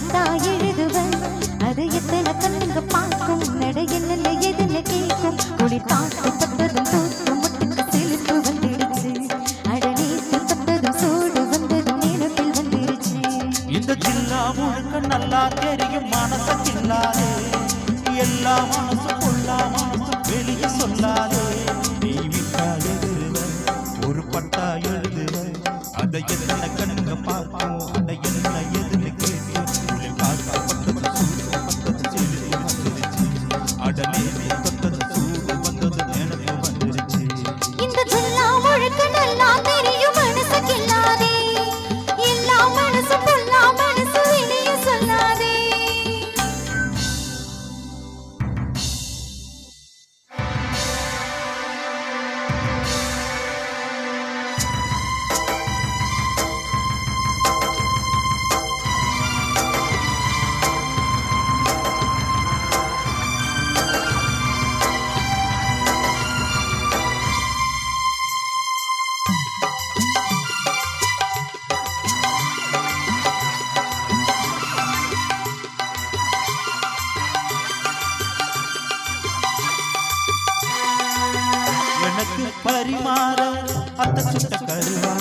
கட்டா எழுதுவன் அது எத்தனை கண்ணுங்க பார்க்கும் நட என்ன எதுன்னு கேட்கும் குடி தாக்கப்பட்டதும் தூக்கம் முட்டுக்கு செலுத்து வந்துடுச்சு அடநீத்து பட்டதும் சூடு வந்ததும் நினைப்பில் வந்துருச்சு இந்த ஜில்லா முழுக்க நல்லா தெரியும் மனசுக்கில்லாதே எல்லா மனசு கொள்ளா மனசு வெளியே சொல்லாதே நீ விட்டா எழுதுவ ஒரு பட்டா எழுதுவ அதை எத்தனை கண்ணுங்க பார்க்கும் அதை என்ன எதுன்னு கேட்கும் காக்கப்பட்டது சூடு பட்டது செலுத்தி வந்துருச்சு அடலே தொட்டது சூடு வந்தது நினைப்பு வந்துருச்சு இந்த ஜில்லா முழுக்க நல்லா தெரியும் மனசுக்கில்லாதே எல்லா மனசு கொள்ளா மனசு வெளியே சொல்லாதே எனக்கு பரிமாற அத்த சுட்ட கருவா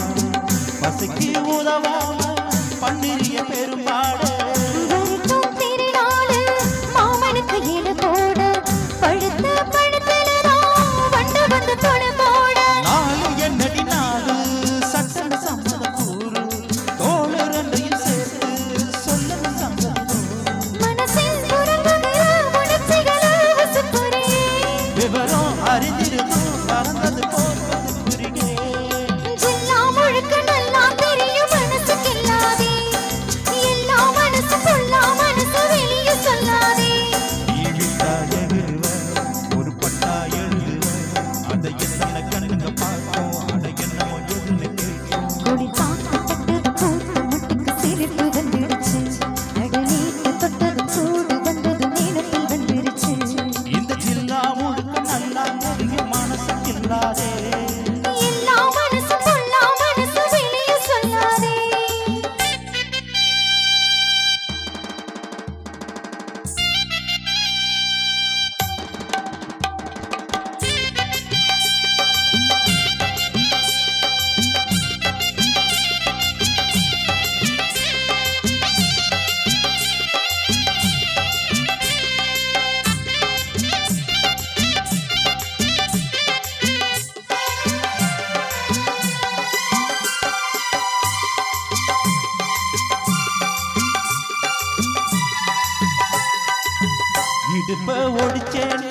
பசைக்கு உதவாம பண்ணிரிய பெரும்பாடு வெறுக்கும் திருநாளு மாமனுக்கு ஈடு போட பழுத்த பழுத்தலதான் வண்டு வந்து தொட போட நாலு என்னடி நாலு சட்டன சம்மத கூறு தோழு ரெண்டையும் சேர்த்து சொல்லணும் சம்மத மனசில் உறங்குகிற உணர்ச்சிகள வசுப்புரே விவரம் அறிந்திருந்தும் மறந்தது போவது புரியே ஜில்லா முழுக்க நல்லா தெரியும் மனசுக்கில்லாதே எல்லா மனசு கொள்ளா மனசு வெளியே சொல்லாதே நீ விட்டா எழுதுவ ஒரு பட்டா எழுதுவ அதை எத்தனை கண்ணுங்க பார்க்கும் அதை என்னமோ எதுன்னு கேட்கும் கொடி தாக்கப்பட்டது பூத்த முட்டுக்கு சிரிப்பு வந்துடுச்சு அடநீட்டு தொட்டது சூடு வந்தது நினைப்பில் வந்துருச்சு இந்த ஜில்லா முழுக்க நல்லா தெரியும் மனசுக்கில்லாதே எல்லா மனசு கொள்ளா மனசு வெளியே சொல்லாதே இடுப்ப ஒடிச்சே நீ